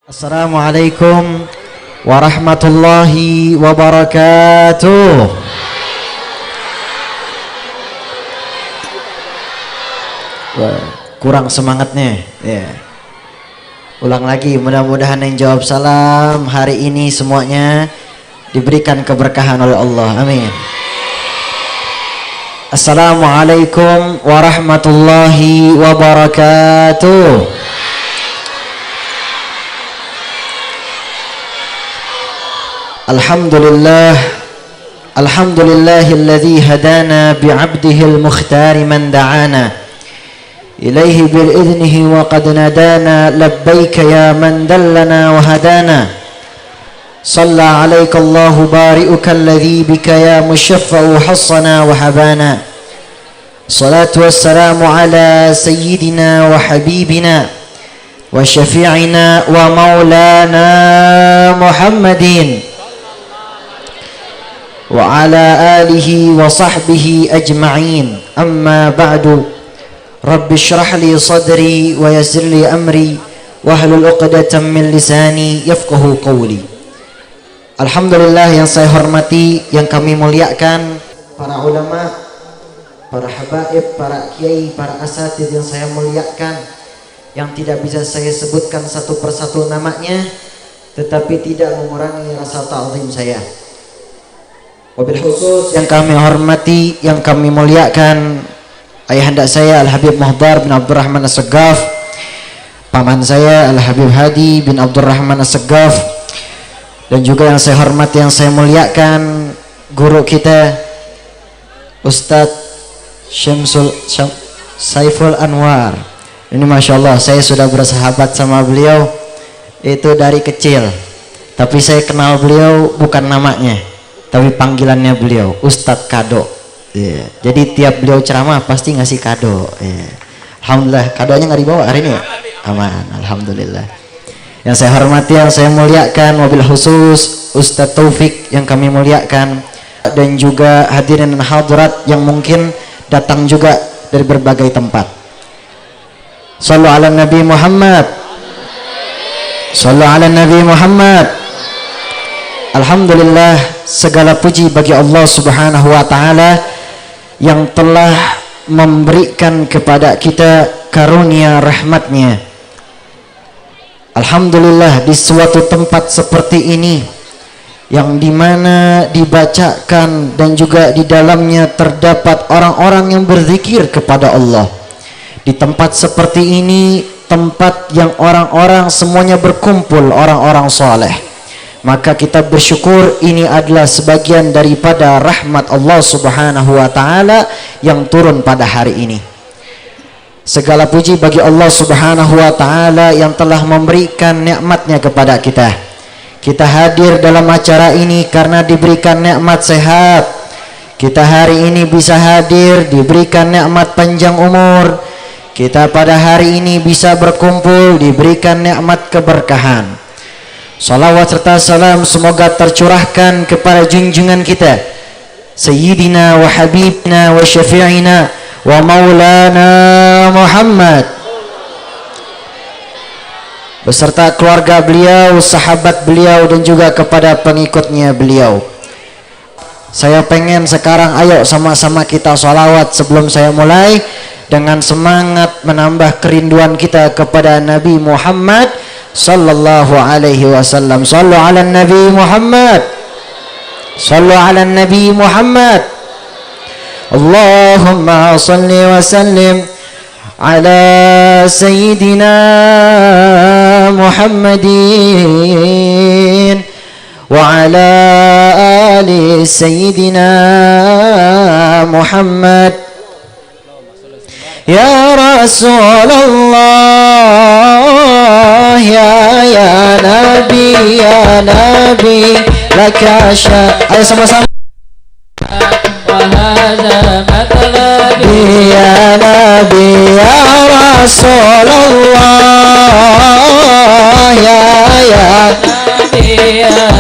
Assalamualaikum warahmatullahi wabarakatuh. Wah, kurang semangatnya ya. Ulang lagi, mudah-mudahan yang jawab salam hari ini semuanya diberikan keberkahan oleh Allah. Amin. Assalamualaikum warahmatullahi wabarakatuh. Alhamdulillah, alhamdulillahilladzi hadana bi'abdihil mukhtar man da'ana ilaihi bil idnihi wa qad nadana labbaika ya man dallana wa hadana salla alaika Allahu bari'uka alladzi bika ya mushaffa'u hassana wa habana salatu wassalamu ala sayyidina wa habibina wa syafi'ina wa maulana Muhammadin wa ala alihi wa sahbihi ajma'in. Amma ba'du, rabbi syrah li sadri wa yassir li amri wahlul 'uqdatam min lisani yafqahu qawli. Alhamdulillah, yang saya hormati, yang kami muliakan, para ulama, para habaib, para kiai, para asatidz yang saya muliakan, yang tidak bisa saya sebutkan satu persatu namanya, tetapi tidak mengurangi rasa ta'zim saya. Wabil khusus yang kami hormati, yang kami muliakan, ayahanda saya Al-Habib Muhdar bin Abdurrahman As-Saggaf, paman saya Al-Habib Hadi bin Abdurrahman As-Saggaf, dan juga yang saya hormati, yang saya muliakan, guru kita Ustadz Saiful Anwar. Ini Masya Allah, saya sudah bersahabat sama beliau itu dari kecil, tapi saya kenal beliau bukan namanya, tapi panggilannya beliau Ustadz Kado. Yeah. Jadi tiap beliau ceramah pasti ngasih kado. Yeah. Alhamdulillah, kadonya nggak dibawa hari ini ya? Aman, alhamdulillah. Yang saya hormati, yang saya muliakan, wabil khusus Ustadz Taufik yang kami muliakan, dan juga hadirin dan hadirat yang mungkin datang juga dari berbagai tempat. Sallu ala Nabi Muhammad. Sallu ala Nabi Muhammad. Alhamdulillah, segala puji bagi Allah Subhanahu wa taala yang telah memberikan kepada kita karunia rahmatnya. Alhamdulillah, di suatu tempat seperti ini yang dimana dibacakan dan juga di dalamnya terdapat orang-orang yang berzikir kepada Allah. Di tempat seperti ini, tempat yang orang-orang semuanya berkumpul, orang-orang soleh, maka kita bersyukur ini adalah sebagian daripada rahmat Allah Subhanahu wa taala yang turun pada hari ini. Segala puji bagi Allah Subhanahu wa taala yang telah memberikan nikmatnya kepada kita. Kita hadir dalam acara ini karena diberikan nikmat sehat. Kita hari ini bisa hadir diberikan nikmat panjang umur. Kita pada hari ini bisa berkumpul diberikan nikmat keberkahan. Salawat serta salam semoga tercurahkan kepada junjungan kita Sayyidina wa Habibna wa Syafi'ina wa Maulana Muhammad, beserta keluarga beliau, sahabat beliau, dan juga kepada pengikutnya beliau. Saya pengen sekarang ayo sama-sama kita salawat sebelum saya mulai, dengan semangat menambah kerinduan kita kepada Nabi Muhammad sallallahu alaihi wasallam. Sallu ala Nabi Muhammad. Sallu ala Nabi Muhammad. Allahumma salli wa sallim ala sayyidina Muhammadin wa ala ali sayyidina Muhammad. Ya Rasulullah, ya Nabi, laka sya. Ayo sama-sama. Ya Nabi, ya Rasulullah, ya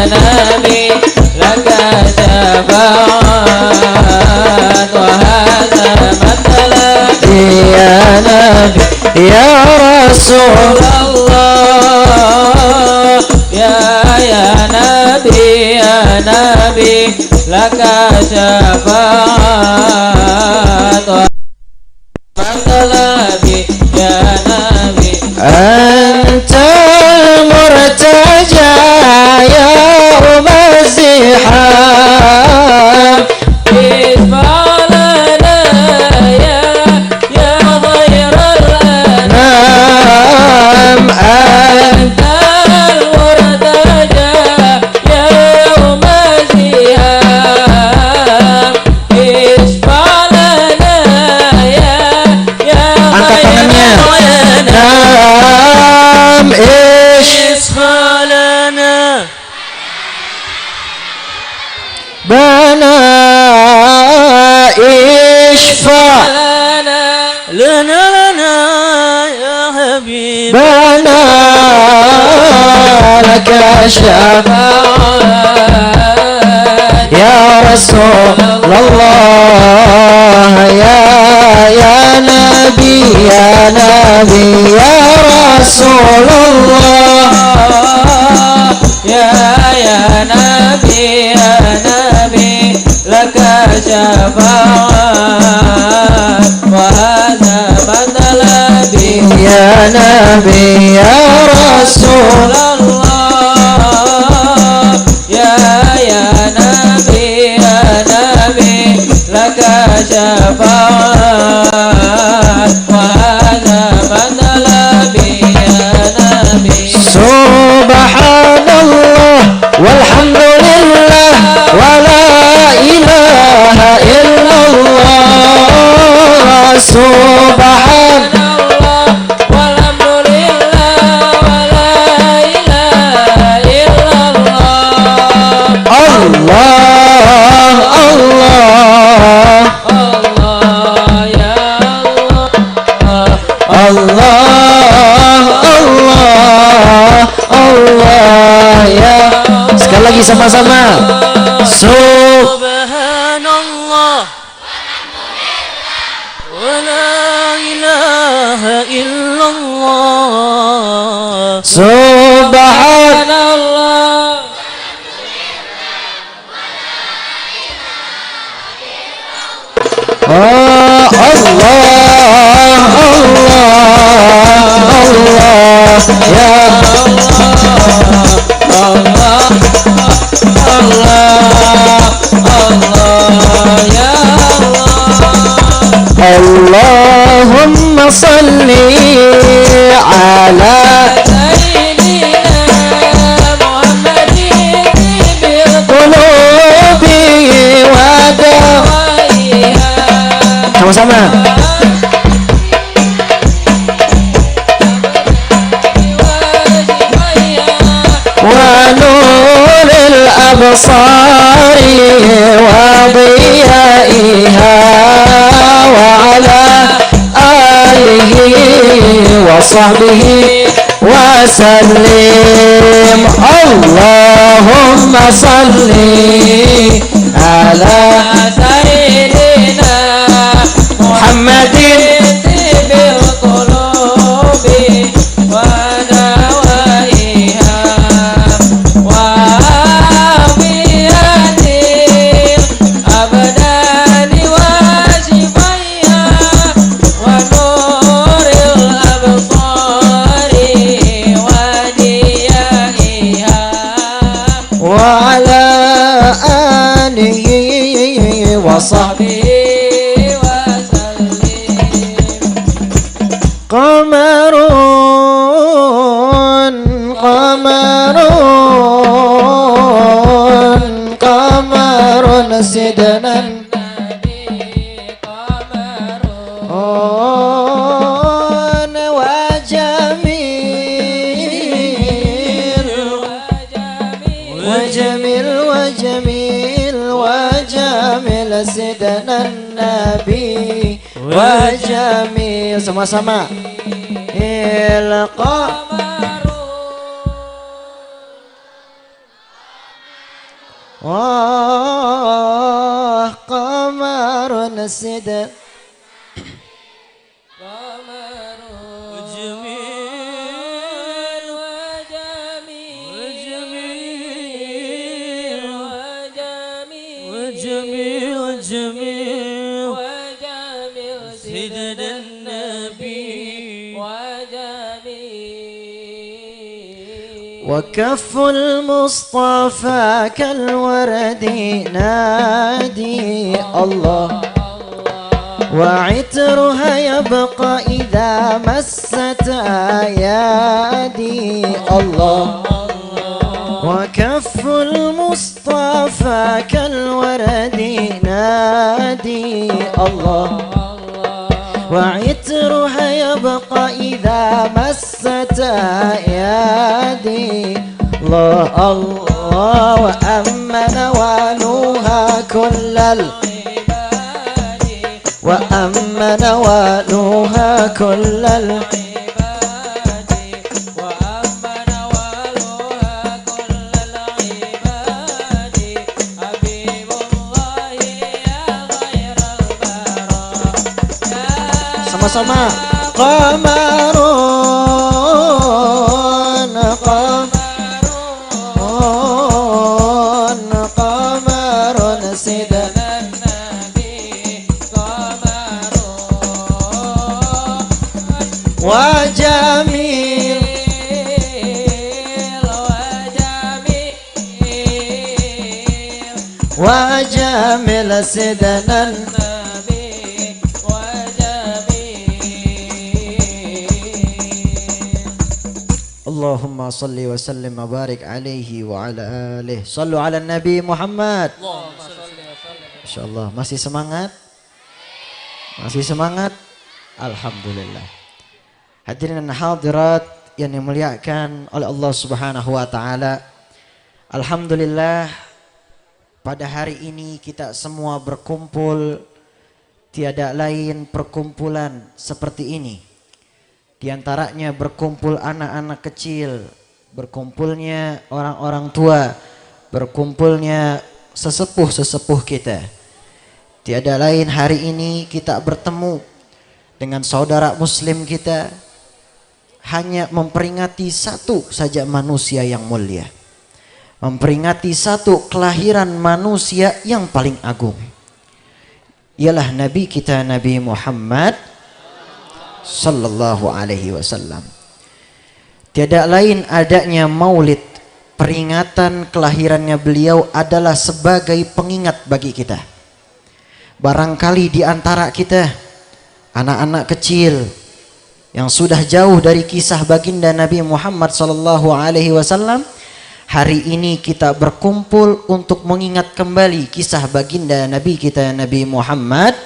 Nabi, laka syafa'at wa hadha matlabi. Ya Nabi, ya Rasulullah, laka syafaat wa matlabi ya nabi antal murtaja ya umaziham isfalana ya khairal anam antal murtaja ya umaziham isfalana ya angkat tangannya nam isfalana bana ishfa lana ya habib bana laka syafaat ya Rasulullah ya nabi ya Rasulullah ya nabi laka syafaat wa hadha matlabi ya nabi ya Rasulullah ya nabi laka syafaat wa hadha matlabi ya nabi subhanallah walhamdulillah wala ilaha illallah subhanallah walhamdulillah wala ilaha illallah Allah Allah ya Allah ya sekali lagi sama-sama subhanallah wala ilaha illallah subhanallah Allah ya Allahumma salli ala sayyidina Muhammadin bil qulubi wa dawaiha sama-sama ونور الأبصار وضيائها وعلى آله وصحبه وسلم اللهم صل على سيدنا محمد بالقلوب ودوائها وعافية الأبدان وشفيها ونور الأبصار وديائها وعلى آله وصحبه قمر سيدنا وجميل سيدنا النبي وجميل sama-sama قمر السدى النبي وكف المصطفى كالورد نادي الله وعطرها يبقى إذا مست أيادي الله وكف المصطفى كالورد نادي الله وعطرها يبقى إذا مست أيادي الله الله وأمن والوها كل وأمن والوها كل sama-sama qamarun qamarun qamarun sidanan nabi qamarun wa jamil wa jamil sidanan Allahumma salli wa sallim wa barik alaihi wa ala alihi. Sallu ala Nabi Muhammad. Insyaallah masih semangat? Masih semangat? Alhamdulillah. Hadirin dan hadirat yang dimuliakan oleh Allah Subhanahu wa taala. Alhamdulillah pada hari ini kita semua berkumpul, tiada lain perkumpulan seperti ini. Di antaranya berkumpul anak-anak kecil, berkumpulnya orang-orang tua, berkumpulnya sesepuh-sesepuh kita. Tiada lain hari ini kita bertemu dengan saudara muslim kita hanya memperingati satu saja manusia yang mulia. Memperingati satu kelahiran manusia yang paling agung. Ialah Nabi kita Nabi Muhammad sallallahu alaihi wasallam. Tiada lain adanya maulid, peringatan kelahirannya beliau adalah sebagai pengingat bagi kita. Barangkali di antara kita anak-anak kecil yang sudah jauh dari kisah baginda Nabi Muhammad sallallahu alaihi wasallam, hari ini kita berkumpul untuk mengingat kembali kisah baginda Nabi kita Nabi Muhammad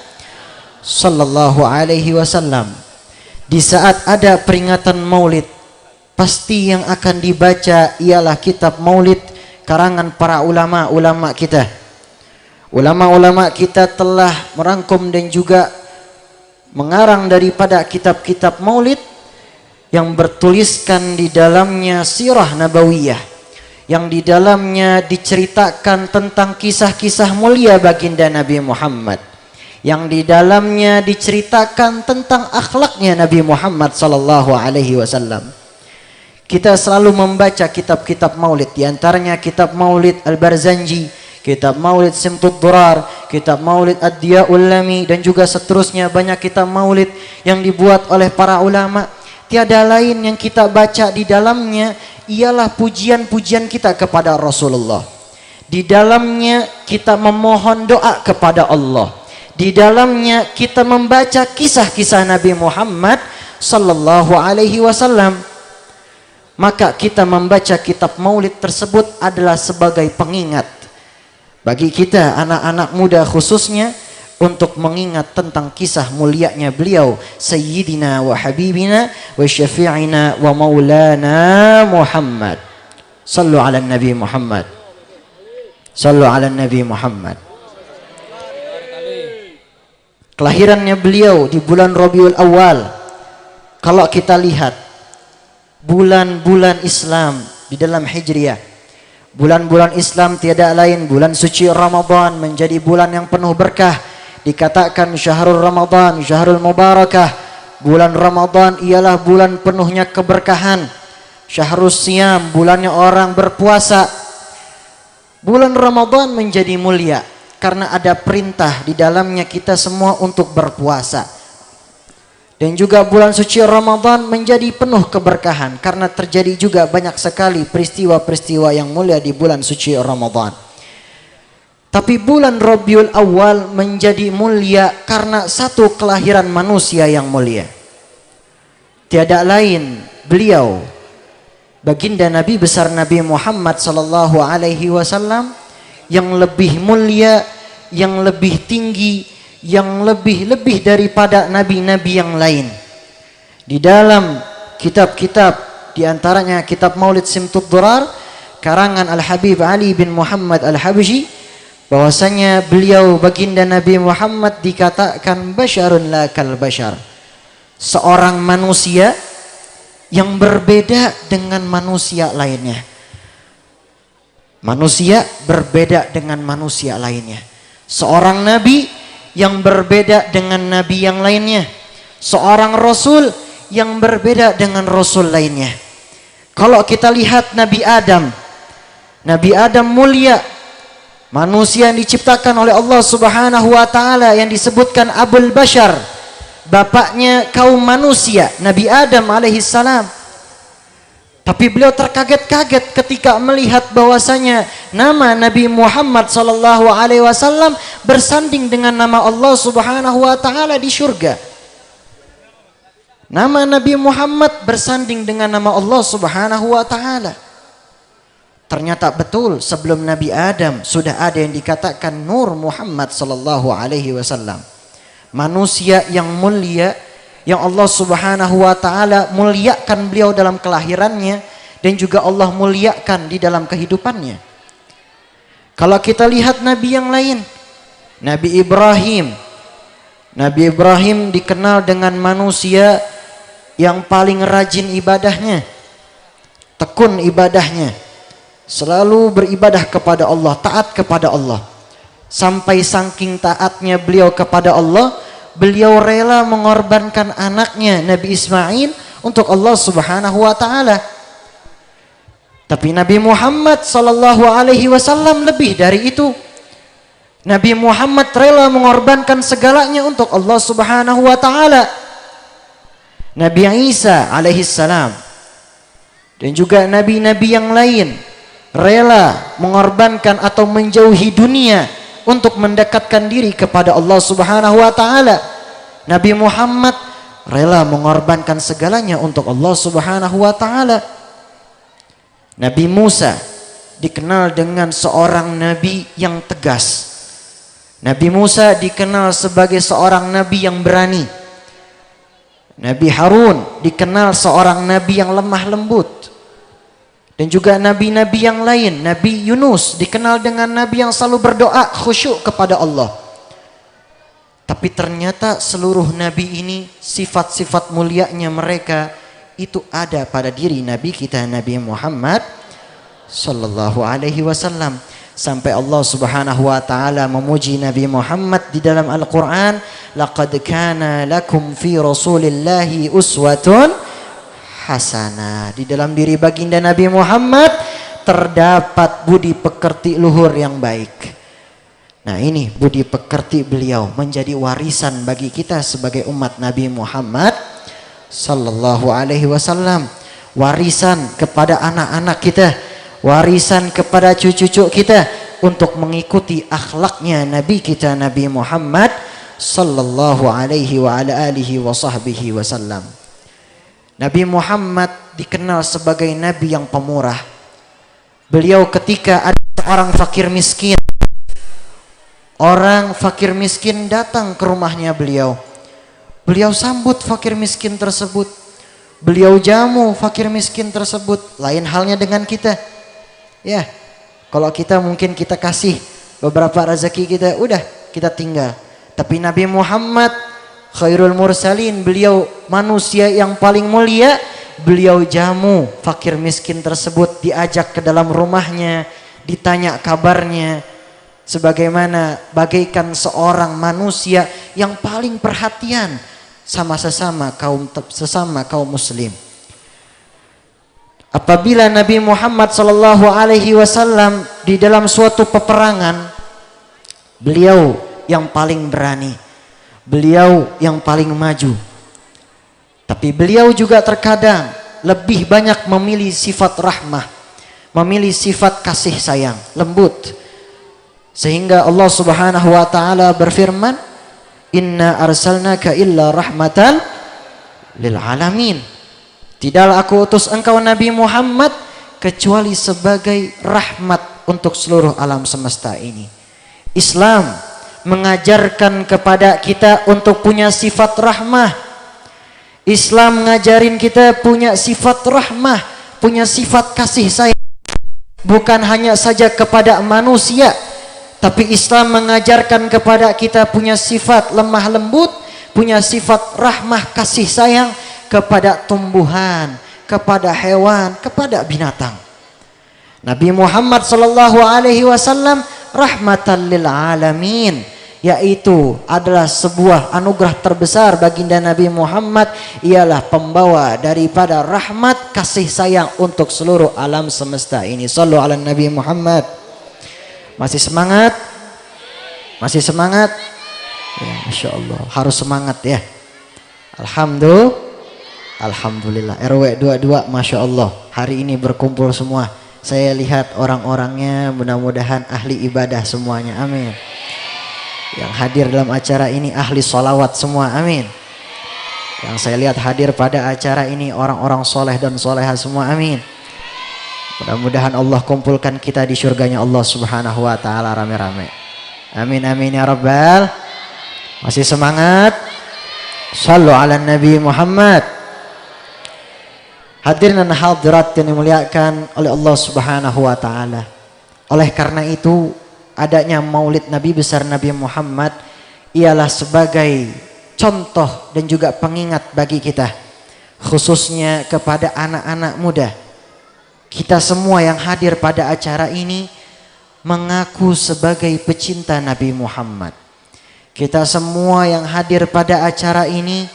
sallallahu alaihi wasallam. Di saat ada peringatan maulid, pasti yang akan dibaca ialah kitab maulid karangan para ulama-ulama kita. Ulama-ulama kita telah merangkum dan juga mengarang daripada kitab-kitab maulid yang bertuliskan di dalamnya sirah nabawiyah, yang di dalamnya diceritakan tentang kisah-kisah mulia baginda Nabi Muhammad, yang di dalamnya diceritakan tentang akhlaknya Nabi Muhammad sallallahu alaihi wasallam. Kita selalu membaca kitab-kitab maulid, di antaranya kitab Maulid Al-Barzanji, kitab Maulid Simtud Durar, kitab Maulid Ad-Diya'ul Lami, dan juga seterusnya banyak kitab maulid yang dibuat oleh para ulama. Tiada lain yang kita baca di dalamnya ialah pujian-pujian kita kepada Rasulullah. Di dalamnya kita memohon doa kepada Allah. Di dalamnya kita membaca kisah-kisah Nabi Muhammad sallallahu alaihi wasallam. Maka kita membaca kitab maulid tersebut adalah sebagai pengingat bagi kita anak-anak muda khususnya untuk mengingat tentang kisah mulianya beliau Sayyidina wa Habibina wa Syafi'ina wa Maulana Muhammad. Sallu ala Nabi Muhammad. Sallu ala Nabi Muhammad. Kelahirannya beliau di bulan Rabiul Awal. Kalau kita lihat bulan-bulan Islam di dalam Hijriah, bulan-bulan Islam tiada lain bulan suci Ramadan menjadi bulan yang penuh berkah. Dikatakan syahrul Ramadan, syahrul mubarakah. Bulan Ramadan ialah bulan penuhnya keberkahan. Syahrul Siyam, bulannya orang berpuasa. Bulan Ramadan menjadi mulia karena ada perintah di dalamnya kita semua untuk berpuasa. Dan juga bulan suci Ramadan menjadi penuh keberkahan karena terjadi juga banyak sekali peristiwa-peristiwa yang mulia di bulan suci Ramadan. Tapi bulan Rabiul Awal menjadi mulia karena satu kelahiran manusia yang mulia. Tiada lain beliau, baginda Nabi besar Nabi Muhammad sallallahu alaihi wasallam, yang lebih mulia, yang lebih tinggi, yang lebih daripada nabi-nabi yang lain. Di dalam kitab-kitab, di antaranya kitab Maulid Simtud Durar karangan Al-Habib Ali bin Muhammad Al-Habsyi, bahwasanya beliau baginda Nabi Muhammad dikatakan basyarun la kal basyar, seorang manusia yang berbeda dengan manusia lainnya. Manusia berbeda dengan manusia lainnya. Seorang nabi yang berbeda dengan nabi yang lainnya. Seorang rasul yang berbeda dengan rasul lainnya. Kalau kita lihat Nabi Adam, Nabi Adam mulia, manusia yang diciptakan oleh Allah Subhanahu wa taala, yang disebutkan Abul Bashar, bapaknya kaum manusia, Nabi Adam alaihissalam. Tapi beliau terkaget-kaget ketika melihat bahwasanya nama Nabi Muhammad sallallahu alaihi wasallam bersanding dengan nama Allah Subhanahu wa taala di surga. Nama Nabi Muhammad bersanding dengan nama Allah Subhanahu wa taala. Ternyata betul sebelum Nabi Adam sudah ada yang dikatakan Nur Muhammad sallallahu alaihi wasallam. Manusia yang mulia, yang Allah Subhanahu wa taala muliakan beliau dalam kelahirannya dan juga Allah muliakan di dalam kehidupannya. Kalau kita lihat nabi yang lain, Nabi Ibrahim. Nabi Ibrahim dikenal dengan manusia yang paling rajin ibadahnya, tekun ibadahnya, selalu beribadah kepada Allah, taat kepada Allah. Sampai saking taatnya beliau kepada Allah, beliau rela mengorbankan anaknya Nabi Ismail untuk Allah Subhanahu wa taala. Tapi Nabi Muhammad sallallahu alaihi wasallam lebih dari itu. Nabi Muhammad rela mengorbankan segalanya untuk Allah Subhanahu wa taala. Nabi Isa alaihi salam dan juga nabi-nabi yang lain rela mengorbankan atau menjauhi dunia untuk mendekatkan diri kepada Allah Subhanahu wa taala. Nabi Muhammad rela mengorbankan segalanya untuk Allah Subhanahu wa taala. Nabi Musa dikenal dengan seorang nabi yang tegas. Nabi Musa dikenal sebagai seorang nabi yang berani. Nabi Harun dikenal seorang nabi yang lemah lembut. Dan juga nabi-nabi yang lain. Nabi Yunus dikenal dengan nabi yang selalu berdoa khusyuk kepada Allah. Tapi ternyata seluruh nabi ini, sifat-sifat mulianya mereka itu ada pada diri Nabi kita Nabi Muhammad sallallahu alaihi wasallam. Sampai Allah Subhanahu wa taala memuji Nabi Muhammad di dalam Al-Qur'an, laqad kana lakum fi rasulillahi uswatun hasanah. Di dalam diri baginda Nabi Muhammad terdapat budi pekerti luhur yang baik. Nah, ini budi pekerti beliau menjadi warisan bagi kita sebagai umat Nabi Muhammad sallallahu alaihi wasallam. Warisan kepada anak-anak kita, warisan kepada cucu-cucu kita untuk mengikuti akhlaknya Nabi kita Nabi Muhammad sallallahu alaihi wa ala alihi wa sahbihi wasallam. Nabi Muhammad dikenal sebagai nabi yang pemurah. Beliau ketika ada seorang fakir miskin, orang fakir miskin datang ke rumahnya beliau, beliau sambut fakir miskin tersebut, beliau jamu fakir miskin tersebut. Lain halnya dengan kita, ya. Kalau kita mungkin kita kasih beberapa rezeki kita, udah kita tinggal. Tapi Nabi Muhammad khairul mursalin, beliau manusia yang paling mulia, beliau jamu fakir miskin tersebut, diajak ke dalam rumahnya, ditanya kabarnya, sebagaimana bagaikan seorang manusia yang paling perhatian sama sesama kaum muslim. Apabila Nabi Muhammad sallallahu alaihi wasallam di dalam suatu peperangan, beliau yang paling berani, beliau yang paling maju. Tapi beliau juga terkadang lebih banyak memilih sifat rahmah, memilih sifat kasih sayang, lembut. Sehingga Allah Subhanahu wa taala berfirman, "Inna arsalnaka illa rahmatan lil alamin." Tidaklah aku utus engkau Nabi Muhammad kecuali sebagai rahmat untuk seluruh alam semesta ini. Islam mengajarkan kepada kita untuk punya sifat rahmah. Islam ngajarin kita punya sifat rahmah, punya sifat kasih sayang. Bukan hanya saja kepada manusia, tapi Islam mengajarkan kepada kita punya sifat lemah lembut, punya sifat rahmah kasih sayang kepada tumbuhan, kepada hewan, kepada binatang. Nabi Muhammad sallallahu alaihi wasallam rahmatan lil alamin, yaitu adalah sebuah anugerah terbesar baginda Nabi Muhammad, ialah pembawa daripada rahmat kasih sayang untuk seluruh alam semesta ini. Shallu ala Nabi Muhammad. Masih semangat? Masih semangat? Ya, Masya Allah, harus semangat ya. Alhamdulillah. RW 22 Masya Allah, hari ini berkumpul semua. Saya lihat orang-orangnya mudah-mudahan ahli ibadah semuanya, amin. Yang hadir dalam acara ini ahli sholawat semua, amin. Yang saya lihat hadir pada acara ini orang-orang soleh dan soleha semua, amin. Mudah-mudahan Allah kumpulkan kita di surganya Allah Subhanahu wa ta'ala rame-rame, amin amin ya rabbal. Masih semangat? Shallu ala Nabi Muhammad. Hadirin dan hadirat yang dimuliakan oleh Allah Subhanahu wa ta'ala, oleh karena itu adanya maulid Nabi besar Nabi Muhammad ialah sebagai contoh dan juga pengingat bagi kita, khususnya kepada anak-anak muda. Kita semua yang hadir pada acara ini mengaku sebagai pecinta Nabi Muhammad. Kita semua yang hadir pada acara ini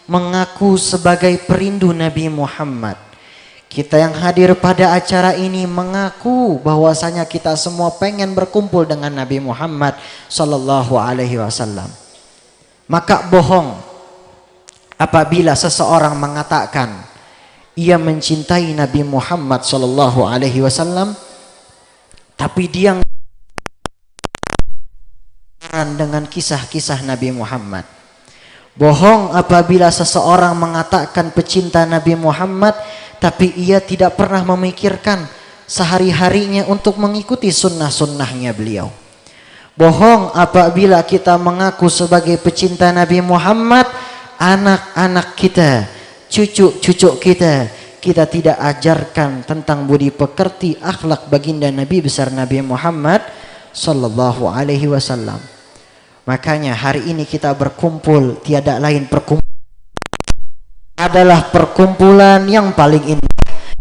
mengaku sebagai perindu Nabi Muhammad. Kita yang hadir pada acara ini mengaku bahwasanya kita semua pengen berkumpul dengan Nabi Muhammad sallallahu alaihi wasallam. Maka bohong apabila seseorang mengatakan ia mencintai Nabi Muhammad sallallahu alaihi wasallam tapi dia dengan kisah-kisah Nabi Muhammad. Bohong apabila seseorang mengatakan pecinta Nabi Muhammad tapi ia tidak pernah memikirkan sehari-harinya untuk mengikuti sunnah-sunnahnya beliau. Bohong apabila kita mengaku sebagai pecinta Nabi Muhammad, anak-anak kita, cucu-cucu kita tidak ajarkan tentang budi pekerti, akhlak baginda Nabi besar Nabi Muhammad sallallahu alaihi wasallam. Makanya hari ini kita berkumpul tiada lain adalah perkumpulan yang paling indah.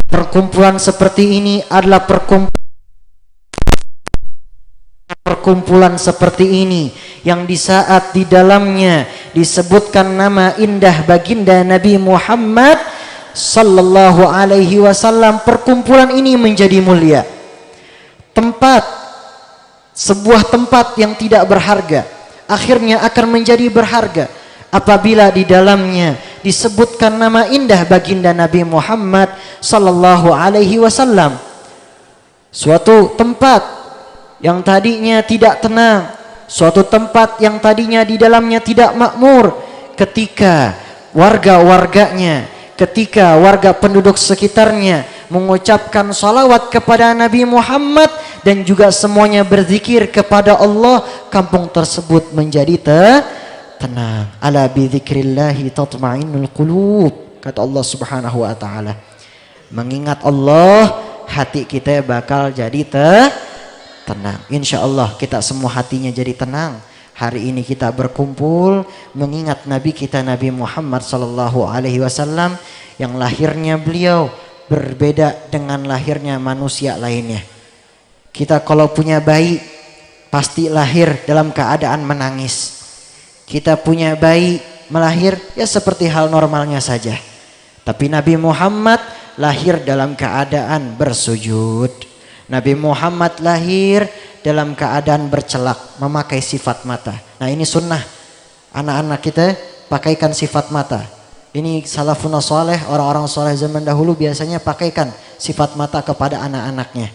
Perkumpulan seperti ini adalah perkumpulan seperti ini yang di saat di dalamnya disebutkan nama indah baginda Nabi Muhammad sallallahu alaihi wasallam, perkumpulan ini menjadi mulia. Sebuah tempat yang tidak berharga akhirnya akan menjadi berharga apabila di dalamnya disebutkan nama indah baginda Nabi Muhammad sallallahu alaihi wasallam. Suatu tempat yang tadinya tidak tenang, suatu tempat yang tadinya di dalamnya tidak makmur, ketika warga-warganya, ketika warga penduduk sekitarnya mengucapkan salawat kepada Nabi Muhammad dan juga semuanya berzikir kepada Allah, kampung tersebut menjadi tenang. Ala bi dzikrillahi tatma'innul qulub, kata Allah Subhanahu wa taala. Mengingat Allah, hati kita bakal jadi tenang. Insyaallah kita semua hatinya jadi tenang. Hari ini kita berkumpul mengingat Nabi kita Nabi Muhammad sallallahu alaihi wasallam yang lahirnya beliau berbeda dengan lahirnya manusia lainnya. Kita kalau punya bayi pasti lahir dalam keadaan menangis. Kita punya bayi melahir ya seperti hal normalnya saja. Tapi Nabi Muhammad lahir dalam keadaan bersujud. Nabi Muhammad lahir dalam keadaan bercelak, memakai sifat mata. Nah ini sunnah. Anak-anak kita pakaikan sifat mata. Ini salafun saleh, orang-orang saleh zaman dahulu biasanya pakaikan sifat mata kepada anak-anaknya.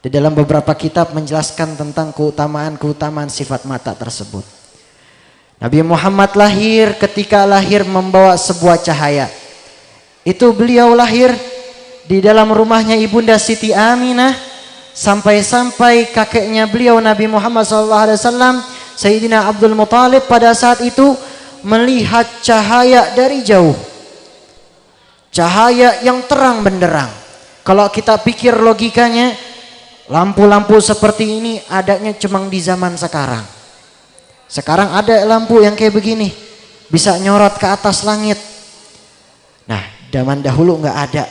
Di dalam beberapa kitab menjelaskan tentang keutamaan-keutamaan sifat mata tersebut. Nabi Muhammad lahir, ketika lahir membawa sebuah cahaya. Itu beliau lahir di dalam rumahnya Ibunda Siti Aminah, sampai-sampai kakeknya beliau Nabi Muhammad SAW, Sayyidina Abdul Muthalib pada saat itu melihat cahaya dari jauh. Cahaya yang terang benderang. Kalau kita pikir logikanya, lampu-lampu seperti ini adanya cuma di zaman sekarang. Sekarang ada lampu yang kayak begini, bisa nyorot ke atas langit. Nah, zaman dahulu nggak ada.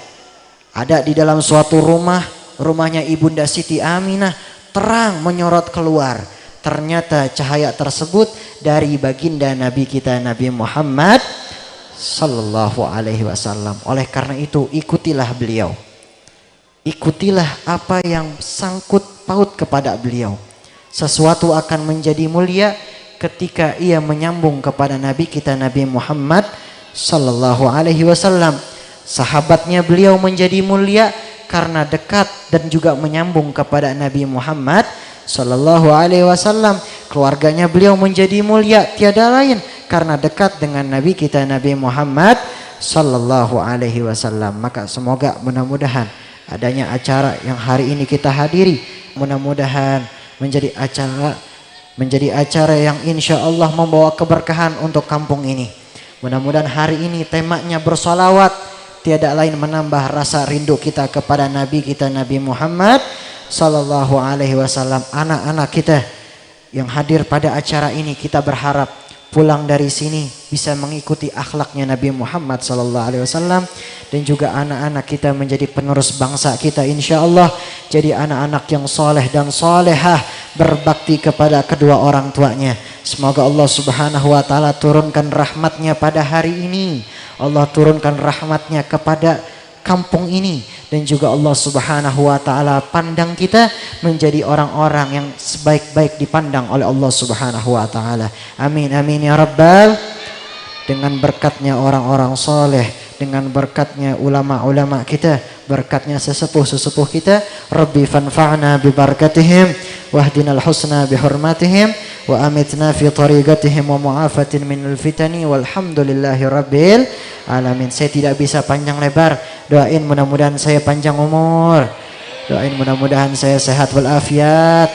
Ada di dalam suatu rumah, rumahnya Ibunda Siti Aminah, terang menyorot keluar. Ternyata cahaya tersebut dari baginda Nabi kita Nabi Muhammad sallallahu alaihi wasallam. Oleh karena itu ikutilah beliau. Ikutilah apa yang sangkut paut kepada beliau. Sesuatu akan menjadi mulia ketika ia menyambung kepada Nabi kita Nabi Muhammad sallallahu alaihi wasallam. Sahabatnya beliau menjadi mulia karena dekat dan juga menyambung kepada Nabi Muhammad sallallahu alaihi wasallam. Keluarganya beliau menjadi mulia tiada lain karena dekat dengan Nabi kita Nabi Muhammad sallallahu alaihi wasallam. Maka semoga mudah-mudahan adanya acara yang hari ini kita hadiri, mudah-mudahan menjadi acara yang insya Allah membawa keberkahan untuk kampung ini. Mudah-mudahan hari ini temanya bersolawat, tiada lain menambah rasa rindu kita kepada Nabi kita Nabi Muhammad sallallahu alaihi wasallam. Anak-anak kita yang hadir pada acara ini, kita berharap pulang dari sini bisa mengikuti akhlaknya Nabi Muhammad sallallahu alaihi wasallam, dan juga anak-anak kita menjadi penerus bangsa kita insyaallah, jadi anak-anak yang soleh dan solehah, berbakti kepada kedua orang tuanya. Semoga Allah Subhanahu wa taala turunkan rahmatnya pada hari ini. Allah turunkan rahmatnya kepada kampung ini, dan juga Allah Subhanahu wa taala pandang kita menjadi orang-orang yang sebaik-baik dipandang oleh Allah Subhanahu wa taala. Amin amin ya rabbal. Dengan berkatnya orang-orang soleh, dengan berkatnya ulama-ulama kita, berkatnya sesepuh-sesepuh kita, Rabbi fanfa'na bi barakatihim wahdinal husna bi hurmatihim wa amitna fi tariqatihim wa mu'afatin minal fitani walhamdulillahi rabbil alamin. Saya tidak bisa panjang lebar, doain mudah-mudahan saya panjang umur, doain mudah-mudahan saya sehat walafiat,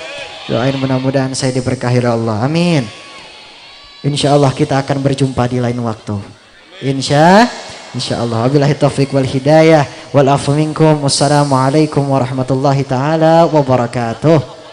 doain mudah-mudahan saya diberkahi oleh Allah, amin. InsyaAllah kita akan berjumpa di lain waktu, InsyaAllah. Wabillahi taufiq wal hidayah wal afu minkum. Wassalamualaikum warahmatullahi taala wabarakatuh.